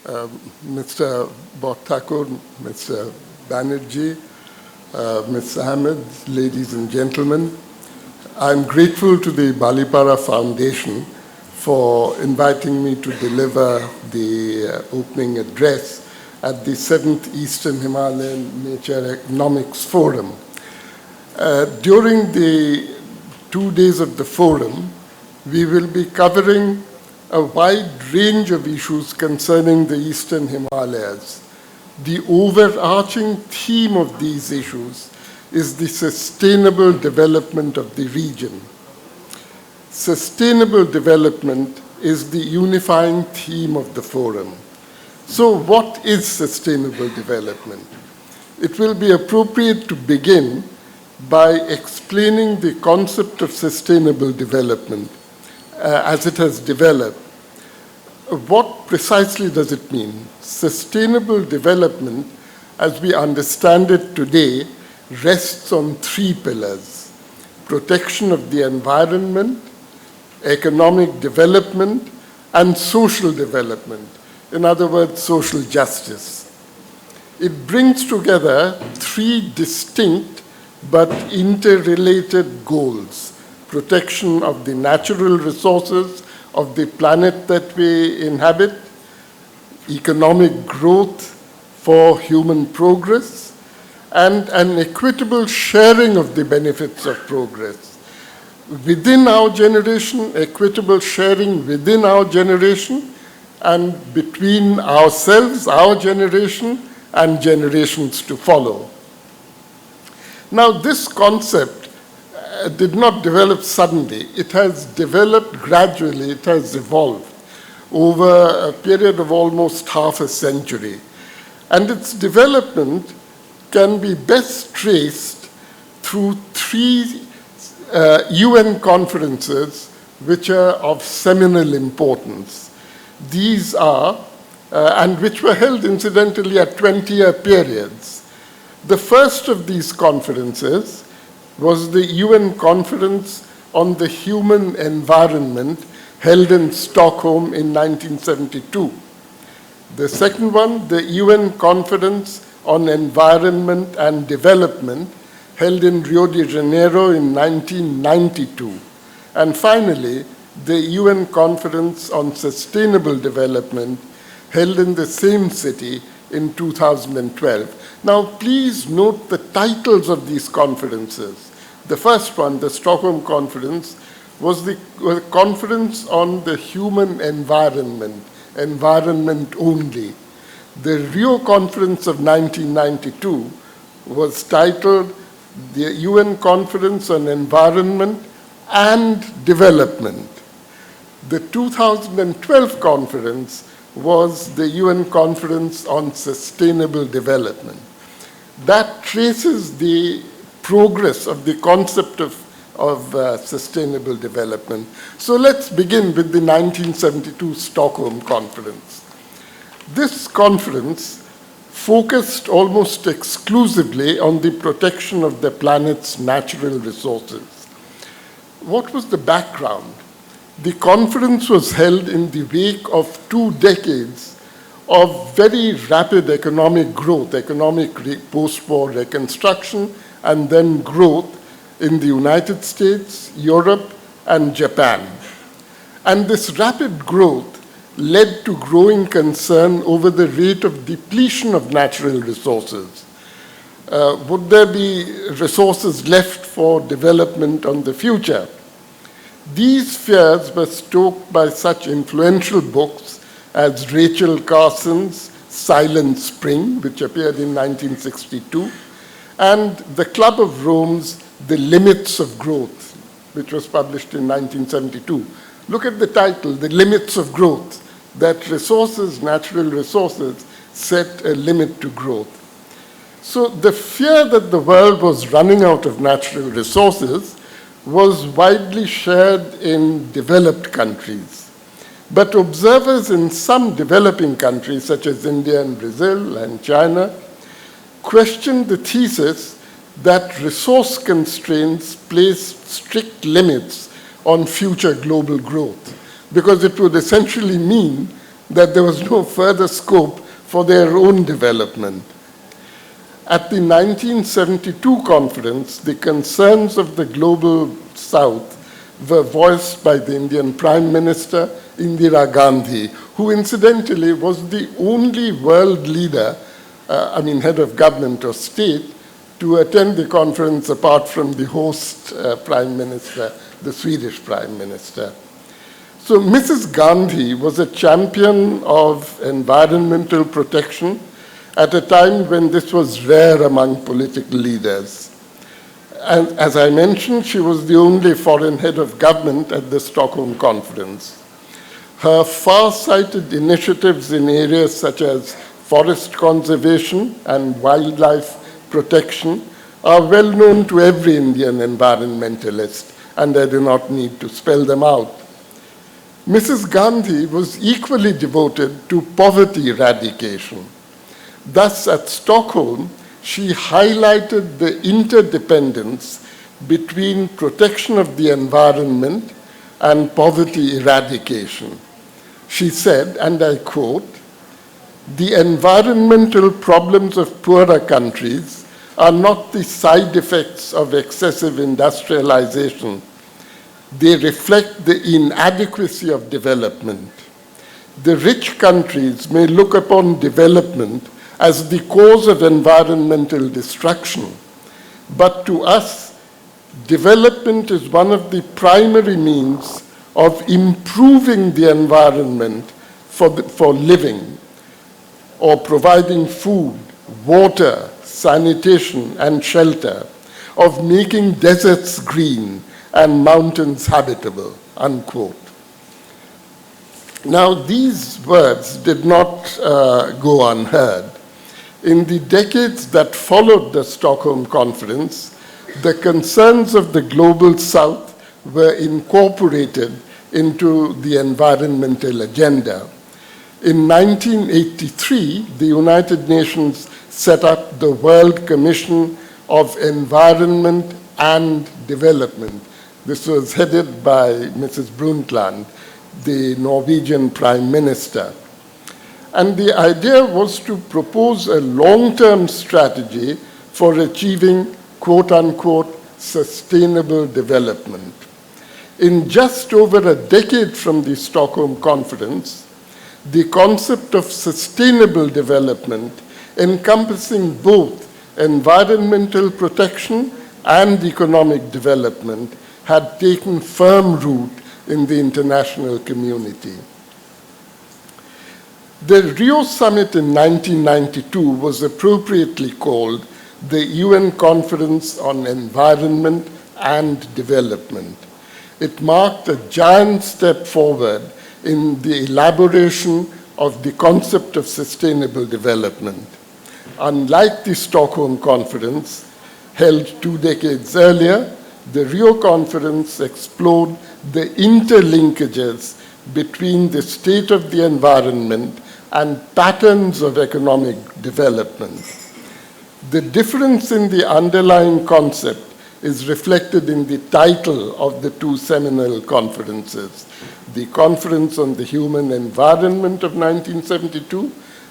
Mr. Bhattakur, Mr. Banerjee, Ms. Ahmed, ladies and gentlemen. I'm grateful to the Balipara Foundation for inviting me to deliver the opening address at the 7th Eastern Himalayan Naturenomics Forum. During the 2 days of the forum, we will be covering a wide range of issues concerning the Eastern Himalayas. The overarching theme of these issues is the sustainable development of the region. Sustainable development is the unifying theme of the forum. So what is sustainable development? It will be appropriate to begin by explaining the concept of sustainable development as it has developed. What precisely does it mean? Sustainable development, as we understand it today, rests on 3 pillars: protection of the environment, economic development, and social development. In other words, social justice. It brings together 3 distinct but interrelated goals: protection of the natural resources of the planet that we inhabit, economic growth for human progress, and an equitable sharing of the benefits of progress. Within our generation, equitable sharing within our generation, and between ourselves, our generation, and generations to follow. Now, this concept did not develop suddenly. It has developed gradually. It has evolved over a period of almost half a century. And its development can be best traced through 3 UN conferences which are of seminal importance. These are, and which were held incidentally at 20-year periods. The first of these conferences was the UN Conference on the Human Environment held in Stockholm in 1972. The second one, the UN Conference on Environment and Development held in Rio de Janeiro in 1992. And finally, the UN Conference on Sustainable Development held in the same city in 2012. Now, please note the titles of these conferences. The first one, the Stockholm Conference, was the Conference on the Human Environment, environment only. The Rio Conference of 1992 was titled the UN Conference on Environment and Development. The 2012 conference was the UN Conference on Sustainable Development. That traces the progress of the concept of sustainable development. So let's begin with the 1972 Stockholm Conference. This conference focused almost exclusively on the protection of the planet's natural resources. What was the background? The conference was held in the wake of 2 decades of very rapid economic growth, economic post-war reconstruction, and then growth in the United States, Europe, and Japan. And this rapid growth led to growing concern over the rate of depletion of natural resources. Would there be resources left for development on the future? These fears were stoked by such influential books as Rachel Carson's Silent Spring, which appeared in 1962, and the Club of Rome's The Limits of Growth, which was published in 1972. Look at the title, The Limits of Growth, that resources, natural resources, set a limit to growth. So the fear that the world was running out of natural resources was widely shared in developed countries. But observers in some developing countries, such as India and Brazil and China, questioned the thesis that resource constraints placed strict limits on future global growth, because it would essentially mean that there was no further scope for their own development. At the 1972 conference, the concerns of the global South were voiced by the Indian Prime Minister, Indira Gandhi, who incidentally was the only world leader, head of government or state, to attend the conference apart from the host Prime Minister, the Swedish Prime Minister. So Mrs. Gandhi was a champion of environmental protection at a time when this was rare among political leaders. And as I mentioned, she was the only foreign head of government at the Stockholm Conference. Her far-sighted initiatives in areas such as forest conservation and wildlife protection are well known to every Indian environmentalist, and I do not need to spell them out. Mrs. Gandhi was equally devoted to poverty eradication. Thus, at Stockholm, she highlighted the interdependence between protection of the environment and poverty eradication. She said, and I quote, "The environmental problems of poorer countries are not the side effects of excessive industrialization. They reflect the inadequacy of development. The rich countries may look upon development as the cause of environmental destruction, but to us, development is one of the primary means of improving the environment for living, or providing food, water, sanitation, and shelter, of making deserts green and mountains habitable," unquote. Now, these words did not go unheard. In the decades that followed the Stockholm Conference, the concerns of the global South were incorporated into the environmental agenda. In 1983, the United Nations set up the World Commission of Environment and Development. This was headed by Mrs. Brundtland, the Norwegian Prime Minister. And the idea was to propose a long-term strategy for achieving, quote-unquote, sustainable development. In just over a decade from the Stockholm Conference, the concept of sustainable development, encompassing both environmental protection and economic development, had taken firm root in the international community. The Rio Summit in 1992 was appropriately called the UN Conference on Environment and Development. It marked a giant step forward in the elaboration of the concept of sustainable development. Unlike the Stockholm Conference, held 2 decades earlier, the Rio Conference explored the interlinkages between the state of the environment and patterns of economic development. The difference in the underlying concept is reflected in the title of the 2 seminal conferences, the Conference on the Human Environment of 1972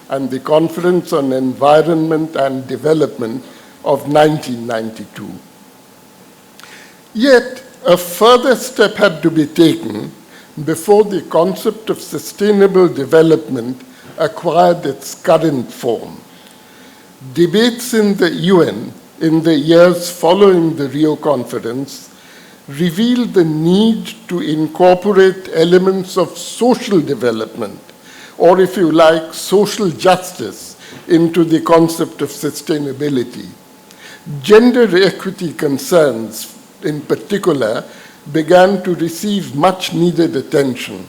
and the Conference on Environment and Development of 1992. Yet, a further step had to be taken before the concept of sustainable development acquired its current form. Debates in the UN in the years following the Rio Conference revealed the need to incorporate elements of social development, or if you like, social justice, into the concept of sustainability. Gender equity concerns, in particular, began to receive much needed attention.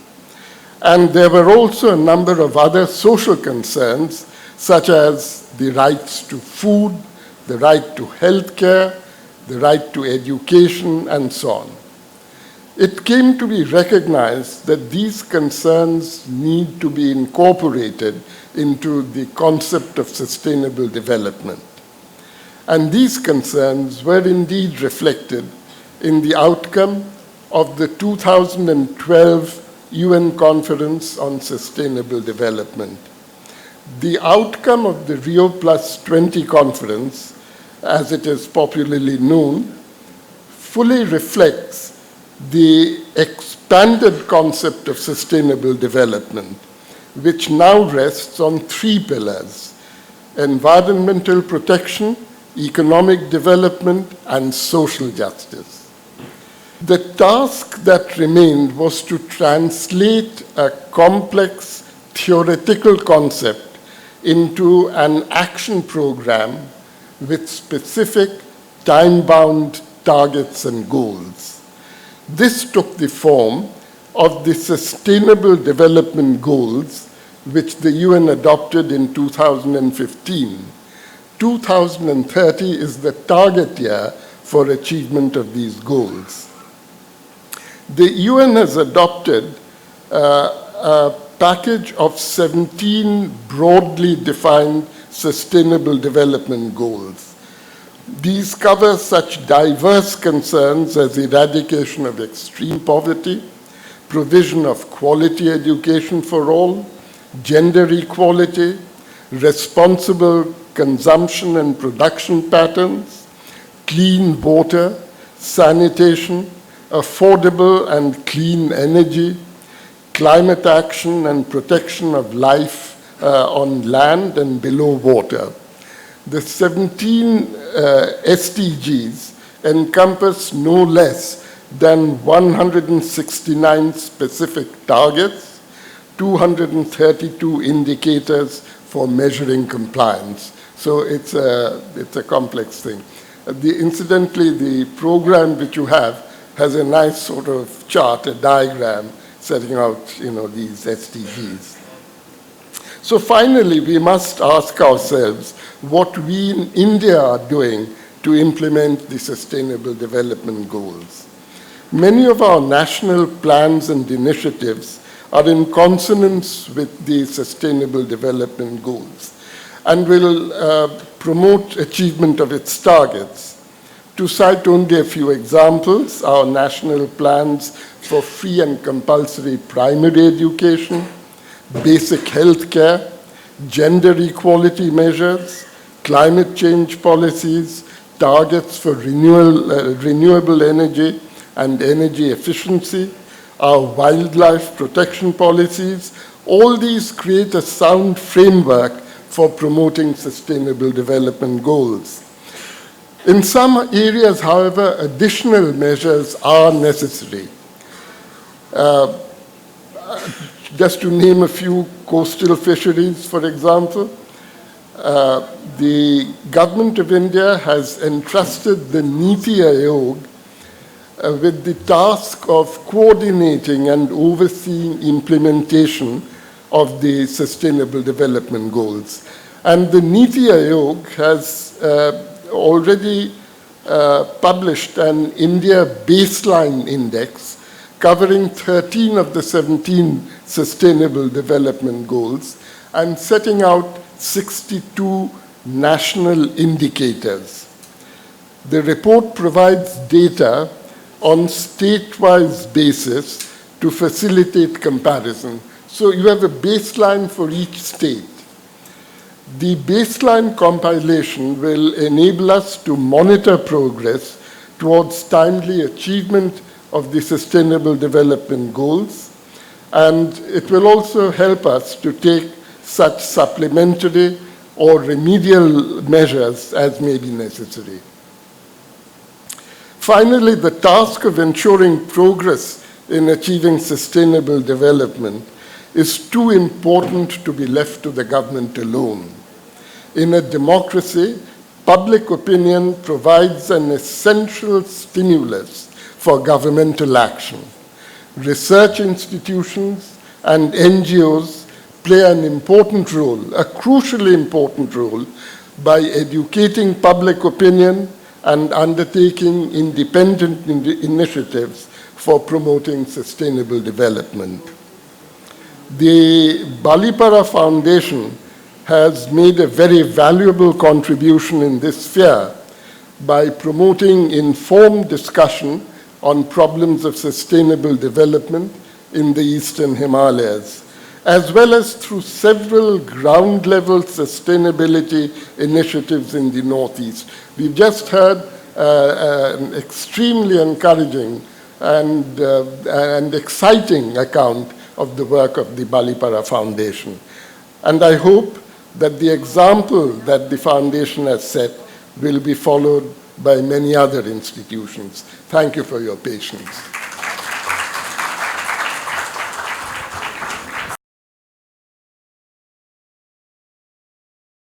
And there were also a number of other social concerns, such as the rights to food, the right to health care, the right to education, and so on. It came to be recognized that these concerns need to be incorporated into the concept of sustainable development. And these concerns were indeed reflected in the outcome of the 2012 UN Conference on Sustainable Development. The outcome of the Rio Plus 20 conference, as it is popularly known, fully reflects the expanded concept of sustainable development, which now rests on three pillars: environmental protection, economic development, and social justice. The task that remained was to translate a complex theoretical concept into an action program with specific time-bound targets and goals. This took the form of the Sustainable Development Goals, which the UN adopted in 2015. 2030 is the target year for achievement of these goals. The UN has adopted a package of 17 broadly defined sustainable development goals. These cover such diverse concerns as eradication of extreme poverty, provision of quality education for all, gender equality, responsible consumption and production patterns, clean water, sanitation, affordable and clean energy, climate action and protection of life on land and below water. The 17 SDGs encompass no less than 169 specific targets, 232 indicators for measuring compliance. So it's a complex thing. Incidentally, the program which you have has a nice sort of chart, a diagram, setting out these SDGs. So finally, we must ask ourselves what we in India are doing to implement the Sustainable Development Goals. Many of our national plans and initiatives are in consonance with the Sustainable Development Goals and will promote achievement of its targets. To cite only a few examples, our national plans for free and compulsory primary education, basic health care, gender equality measures, climate change policies, targets for renewable energy and energy efficiency, our wildlife protection policies, all these create a sound framework for promoting sustainable development goals. In some areas, however, additional measures are necessary. Just to name a few, coastal fisheries, for example, the government of India has entrusted the Niti Aayog with the task of coordinating and overseeing implementation of the Sustainable Development Goals. And the Niti Aayog has already published an India baseline index covering 13 of the 17 Sustainable Development Goals and setting out 62 national indicators. The report provides data on state-wise basis to facilitate comparison. So you have a baseline for each state. The baseline compilation will enable us to monitor progress towards timely achievement of the Sustainable Development Goals, and it will also help us to take such supplementary or remedial measures as may be necessary. Finally, the task of ensuring progress in achieving sustainable development is too important to be left to the government alone. In a democracy, public opinion provides an essential stimulus for governmental action. Research institutions and NGOs play an important role, a crucially important role, by educating public opinion and undertaking independent initiatives for promoting sustainable development. The Balipara Foundation has made a very valuable contribution in this sphere by promoting informed discussion on problems of sustainable development in the Eastern Himalayas, as well as through several ground-level sustainability initiatives in the Northeast. We've just heard an extremely encouraging and exciting account of the work of the Balipara Foundation. And I hope that the example that the foundation has set will be followed by many other institutions. Thank you for your patience.